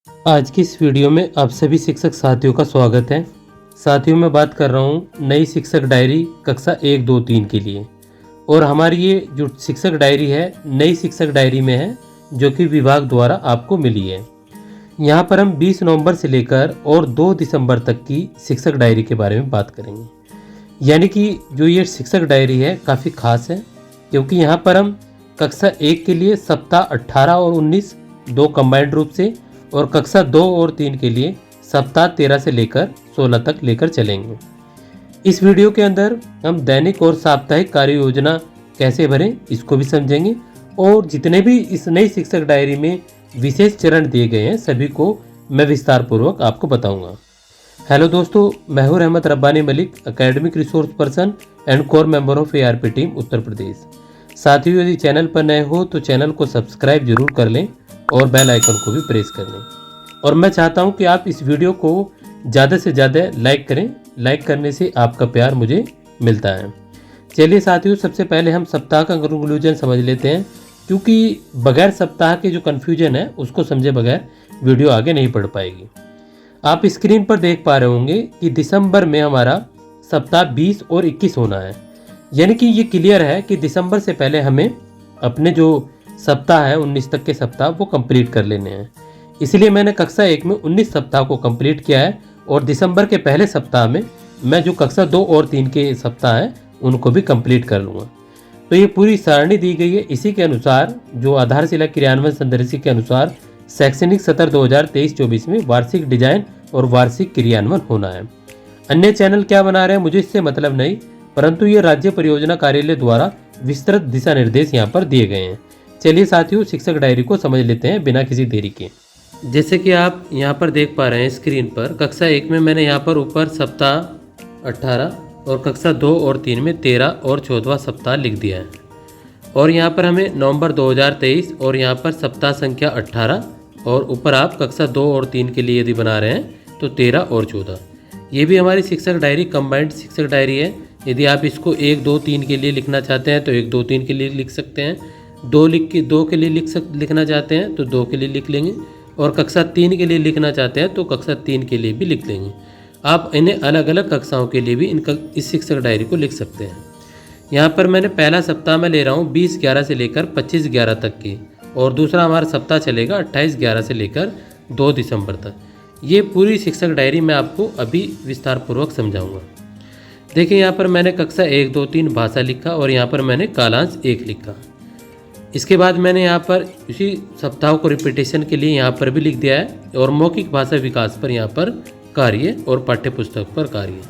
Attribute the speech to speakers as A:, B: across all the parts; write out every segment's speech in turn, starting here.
A: आज की इस वीडियो में आप सभी शिक्षक साथियों का स्वागत है। साथियों, मैं बात कर रहा हूँ नई शिक्षक डायरी कक्षा 1, 2, 3 के लिए। और हमारी ये जो शिक्षक डायरी है नई शिक्षक डायरी में है, जो कि विभाग द्वारा आपको मिली है। यहाँ पर हम 20 नवंबर से लेकर और 2 दिसंबर तक की शिक्षक डायरी के बारे में बात करेंगे। यानी कि जो ये शिक्षक डायरी है काफ़ी खास है, क्योंकि यहाँ पर हम कक्षा 1 के लिए सप्ताह 18 और 19 दो कंबाइंड रूप से, और कक्षा 2 और 3 के लिए सप्ताह 13 से लेकर 16 तक लेकर चलेंगे। इस वीडियो के अंदर हम दैनिक और साप्ताहिक कार्य योजना कैसे भरें इसको भी समझेंगे, और जितने भी इस नई शिक्षक डायरी में विशेष चरण दिए गए हैं सभी को मैं विस्तार पूर्वक आपको बताऊंगा। हेलो दोस्तों, मैं हूं Rahmat Rabbani Malik, academic resource person and core member of ARP team Uttar Pradesh. साथियों, यदि चैनल पर नए हो तो चैनल को सब्सक्राइब जरूर कर लें और बेल आइकन को भी प्रेस कर लें। और मैं चाहता हूं कि आप इस वीडियो को ज़्यादा से ज़्यादा लाइक करें। लाइक करने से आपका प्यार मुझे मिलता है। चलिए साथियों, सबसे पहले हम सप्ताह का कंक्लूजन समझ लेते हैं, क्योंकि बगैर सप्ताह के जो कन्फ्यूजन है उसको समझे बगैर वीडियो आगे नहीं बढ़ पाएगी। आप स्क्रीन पर देख पा रहे होंगे कि दिसंबर में हमारा सप्ताह 20 और 21 होना है। यानी कि ये क्लियर है कि दिसंबर से पहले हमें अपने जो सप्ताह है 19 तक के सप्ताह वो कंप्लीट कर लेने हैं। इसलिए मैंने कक्षा 1 में 19 सप्ताह को कंप्लीट किया है, और दिसंबर के पहले सप्ताह में मैं जो कक्षा 2 और 3 के सप्ताह हैं उनको भी कंप्लीट कर लूँगा। तो ये पूरी सारणी दी गई है। इसी के अनुसार जो आधारशिला क्रियान्वयन संदर्शी के अनुसार शैक्षणिक सत्र 2023-24 में वार्षिक डिजाइन और वार्षिक क्रियान्वयन होना है। अन्य चैनल क्या बना रहे हैं मुझे इससे मतलब नहीं, परंतु ये राज्य परियोजना कार्यालय द्वारा विस्तृत दिशा निर्देश यहाँ पर दिए गए हैं। चलिए साथियों, शिक्षक डायरी को समझ लेते हैं बिना किसी देरी के। जैसे कि आप यहाँ पर देख पा रहे हैं स्क्रीन पर, कक्षा 1 में मैंने यहाँ पर ऊपर सप्ताह 18 और कक्षा 2 और 3 में 13 और 14वां सप्ताह लिख दिया है। और यहाँ पर हमें नवंबर 2023 और यहाँ पर सप्ताह संख्या 18, और ऊपर आप कक्षा 2 और 3 के लिए यदि बना रहे हैं तो 13 और 14। ये भी हमारी शिक्षक डायरी कंबाइंड शिक्षक डायरी है। यदि आप इसको 1, 2, 3 के लिए लिखना चाहते हैं तो 1, 2, 3 के लिए लिख सकते हैं। 2 के लिए लिखना चाहते हैं तो 2 के लिए लिख लेंगे, और कक्षा 3 के लिए लिखना चाहते हैं तो कक्षा 3 के लिए भी लिख लेंगे। आप इन्हें अलग अलग कक्षाओं के लिए भी इस शिक्षक डायरी को लिख सकते हैं। यहाँ पर मैंने पहला सप्ताह में ले रहा हूँ 20/11 से लेकर 25/11 तक की, और दूसरा हमारा सप्ताह चलेगा 28/11 से लेकर 2 दिसंबर तक। ये पूरी शिक्षक डायरी मैं आपको अभी विस्तार पूर्वक समझाऊंगा। देखिए, यहाँ पर मैंने कक्षा 1, 2, 3 भाषा लिखा, और यहाँ पर मैंने कालांश 1 लिखा। इसके बाद मैंने यहाँ पर इसी सप्ताह को रिपीटेशन के लिए यहाँ पर भी लिख दिया है, और मौखिक भाषा विकास पर यहाँ पर कार्य और पाठ्य पुस्तक पर कार्य।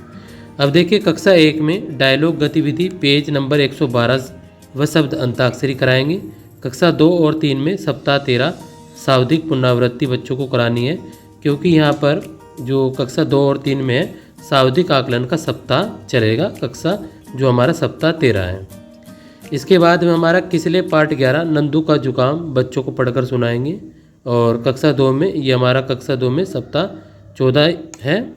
A: अब देखिए, कक्षा 1 में डायलॉग गतिविधि पेज नंबर 112 व शब्द अंताक्षरी कराएंगे। कक्षा 2 और 3 में सप्ताह 13 सावधिक पुनरावृत्ति बच्चों को करानी है, क्योंकि यहाँ पर जो कक्षा 2 और 3 में है सावधिक आकलन का सप्ताह चलेगा, कक्षा जो हमारा सप्ताह 13 है। इसके बाद में हमारा किसले पार्ट 11 नंदू का जुकाम बच्चों को पढ़कर सुनाएंगे, और कक्षा 2 में ये हमारा कक्षा 2 में सप्ताह 14 है,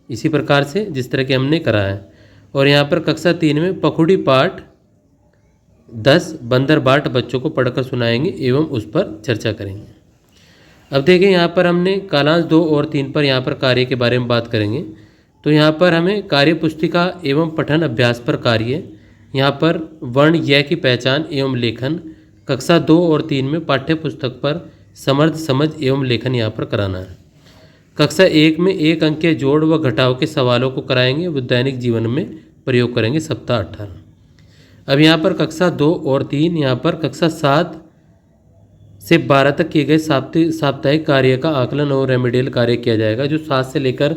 A: इसी प्रकार से जिस तरह के हमने करा है। और यहाँ पर कक्षा 3 में पखुड़ी पाठ 10 बंदर बाट बच्चों को पढ़कर सुनाएंगे एवं उस पर चर्चा करेंगे। अब देखिए, यहाँ पर हमने कालांश 2 और 3 पर यहाँ पर कार्य के बारे में बात करेंगे। तो यहाँ पर हमें कार्य पुस्तिका एवं पठन अभ्यास पर कार्य, यहाँ पर वर्ण य की पहचान एवं लेखन, कक्षा 2 और 3 में पाठ्य पुस्तक पर समर्थ समझ एवं लेखन यहाँ पर कराना है। कक्षा 1 में 1 अंक के जोड़ व घटाव के सवालों को कराएंगे, वो दैनिक जीवन में प्रयोग करेंगे सप्ताह 18। अब यहाँ पर कक्षा 2 और 3 यहाँ पर कक्षा 7 से 12 तक किए गए साप्ताहिक कार्य का आकलन और रेमेडियल कार्य किया जाएगा। जो 7 से लेकर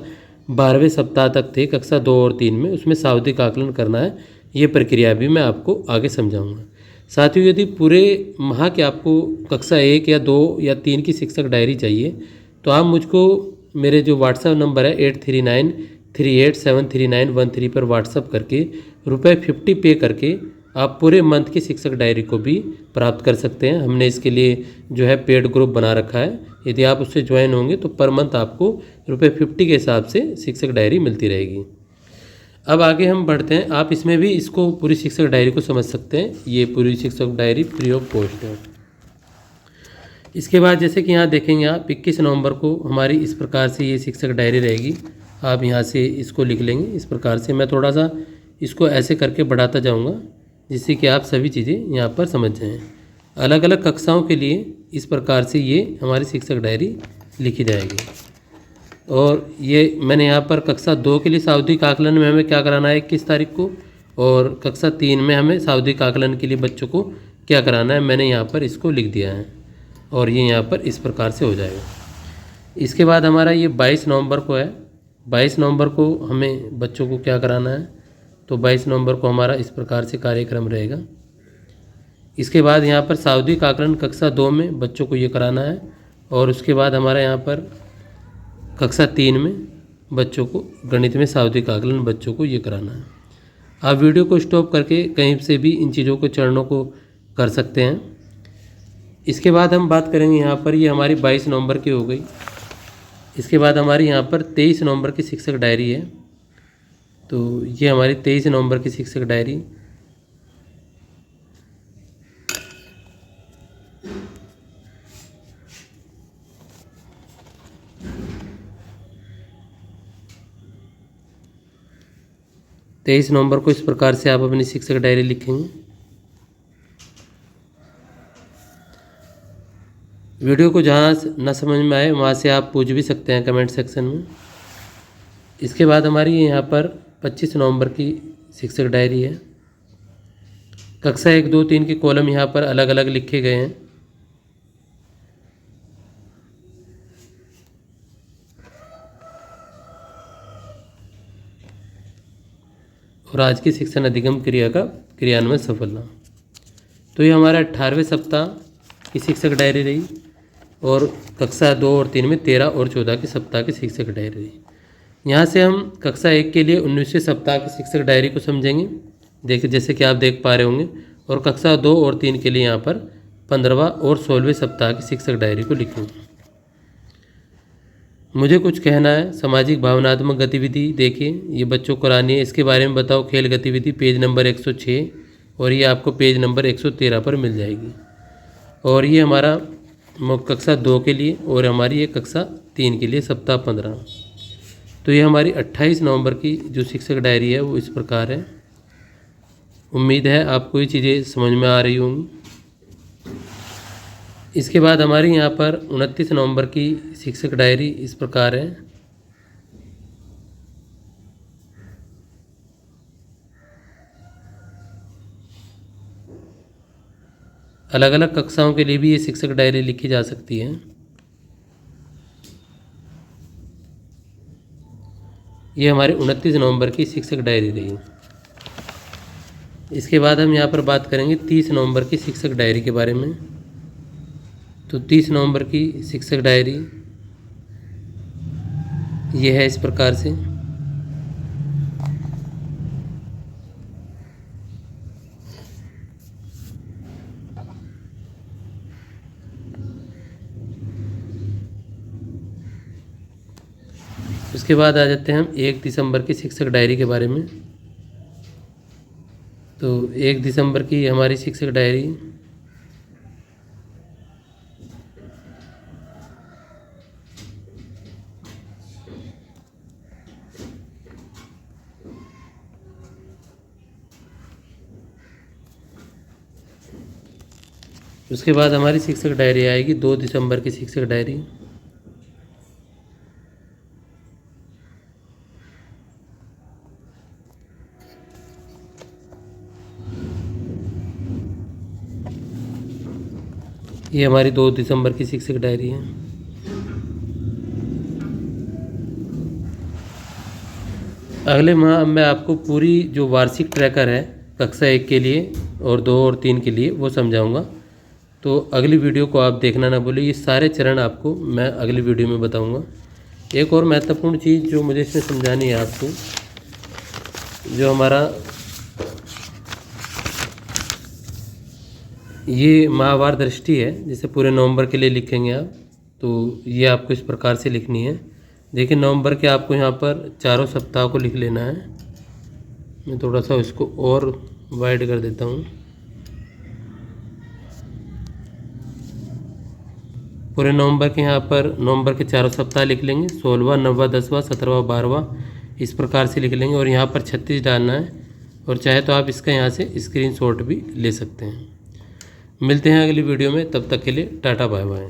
A: 12वें सप्ताह तक थे कक्षा 2 और 3 में, उसमें सावधिक आकलन करना है। ये प्रक्रिया भी मैं आपको आगे समझाऊंगा। साथियों, यदि पूरे माह के आपको कक्षा 1 या 2 या 3 की शिक्षक डायरी चाहिए तो आप मुझको मेरे जो व्हाट्सएप नंबर है 8393873913 पर व्हाट्सएप करके ₹50 पे करके आप पूरे मंथ की शिक्षक डायरी को भी प्राप्त कर सकते हैं। हमने इसके लिए जो है पेड ग्रुप बना रखा है। यदि आप उससे ज्वाइन होंगे तो पर मंथ आपको ₹50 के हिसाब से शिक्षक डायरी मिलती रहेगी। अब आगे हम बढ़ते हैं। आप इसमें भी इसको पूरी शिक्षक डायरी को समझ सकते हैं। ये पूरी शिक्षक डायरी फ्री ऑफ कॉस्ट है। इसके बाद जैसे कि यहाँ देखेंगे आप 21 नवंबर को हमारी इस प्रकार से ये शिक्षक डायरी रहेगी। आप यहाँ से इसको लिख लेंगे इस प्रकार से। मैं थोड़ा सा इसको ऐसे करके बढ़ाता जाऊँगा जिससे कि आप सभी चीज़ें यहाँ पर समझ जाएँ। अलग अलग कक्षाओं के लिए इस प्रकार से ये हमारी शिक्षक डायरी लिखी जाएगी। और ये मैंने यहाँ पर कक्षा 2 के लिए सावधिक आकलन में हमें क्या कराना है 21 तारीख को, और कक्षा 3 में हमें सावधिक आकलन के लिए बच्चों को क्या कराना है मैंने यहाँ पर इसको लिख दिया है। और ये यहाँ पर इस प्रकार से हो जाएगा। इसके बाद हमारा ये 22 नवंबर को है। 22 नवंबर को हमें बच्चों को क्या कराना है, तो 22 नवंबर को हमारा इस प्रकार से कार्यक्रम रहेगा। इसके बाद यहाँ पर सावधिक आकलन कक्षा 2 में बच्चों को ये कराना है। और उसके बाद हमारा यहाँ पर कक्षा 3 में बच्चों को गणित में सावधिक आकलन बच्चों को ये कराना है। आप वीडियो को स्टॉप करके कहीं से भी इन चीज़ों को चरणों को कर सकते हैं। इसके बाद हम बात करेंगे यहाँ पर ये हमारी 22 नवंबर की हो गई। इसके बाद हमारी यहाँ पर 23 नवंबर की शिक्षक डायरी है। तो ये हमारी 23 नवंबर की शिक्षक डायरी। तेईस नवंबर को इस प्रकार से आप अपनी शिक्षक डायरी लिखेंगे। वीडियो को जहाँ न समझ में आए वहाँ से आप पूछ भी सकते हैं कमेंट सेक्शन में। इसके बाद हमारी यहाँ पर 25 नवंबर की शिक्षक डायरी है। कक्षा 1, 2, 3 के कॉलम यहाँ पर अलग अलग लिखे गए हैं। और आज की शिक्षण अधिगम क्रिया का क्रियान्वयन सफलता। तो ये हमारा 18वें सप्ताह की शिक्षक डायरी रही। और कक्षा 2 और 3 में 13 और 14 के सप्ताह की शिक्षक डायरी रही। यहाँ से हम कक्षा 1 के लिए 19वें सप्ताह की शिक्षक डायरी को समझेंगे। देखिए जैसे कि आप देख पा रहे होंगे। और कक्षा 2 और 3 के लिए यहाँ पर 15वां और 16वें सप्ताह की शिक्षक डायरी को लिखेंगे। मुझे कुछ कहना है। सामाजिक भावनात्मक गतिविधि देखिए ये बच्चों को करानी है। इसके बारे में बताओ। खेल गतिविधि पेज नंबर 106 और ये आपको पेज नंबर 113 पर मिल जाएगी। और ये हमारा कक्षा 2 के लिए और हमारी ये कक्षा 3 के लिए सप्ताह 15। तो ये हमारी 28 नवंबर की जो शिक्षक डायरी है वो इस प्रकार है। उम्मीद है आपको ये चीज़ें समझ में आ रही होंगी। इसके बाद हमारी यहाँ पर 29 नवंबर की शिक्षक डायरी इस प्रकार है। अलग अलग कक्षाओं के लिए भी ये शिक्षक डायरी लिखी जा सकती है। ये हमारे 29 नवंबर की शिक्षक डायरी रही। इसके बाद हम यहाँ पर बात करेंगे 30 नवंबर की शिक्षक डायरी के बारे में। तो 30 नवंबर की शिक्षक डायरी ये है इस प्रकार से। उसके बाद आ जाते हैं हम 1 दिसंबर की शिक्षक डायरी के बारे में। तो 1 दिसंबर की हमारी शिक्षक डायरी उसके बाद हमारी शिक्षक डायरी आएगी 2 दिसंबर की शिक्षक डायरी। ये हमारी 2 दिसंबर की शिक्षक डायरी है। अगले माह मैं आपको पूरी जो वार्षिक ट्रैकर है कक्षा 1 के लिए और 2 और 3 के लिए वो समझाऊंगा। तो अगली वीडियो को आप देखना ना भूलिए। ये सारे चरण आपको मैं अगली वीडियो में बताऊंगा। एक और महत्वपूर्ण चीज़ जो मुझे इसमें समझानी है आपको, जो हमारा ये माहवार दृष्टि है, जैसे पूरे नवंबर के लिए लिखेंगे आप, तो ये आपको इस प्रकार से लिखनी है। देखिए नवंबर के आपको यहाँ पर चारों सप्ताह को लिख लेना है। मैं थोड़ा सा इसको और वाइड कर देता हूँ। पूरे नवंबर के यहाँ पर नवंबर के चारों सप्ताह लिख लेंगे, 16वां, 9वां, 10वां, 17वां, 12वां, इस प्रकार से लिख लेंगे। और यहाँ पर 36 डालना है, और चाहे तो आप इसका यहाँ से स्क्रीनशॉट भी ले सकते हैं। मिलते हैं अगली वीडियो में, तब तक के लिए टाटा बाय बाय।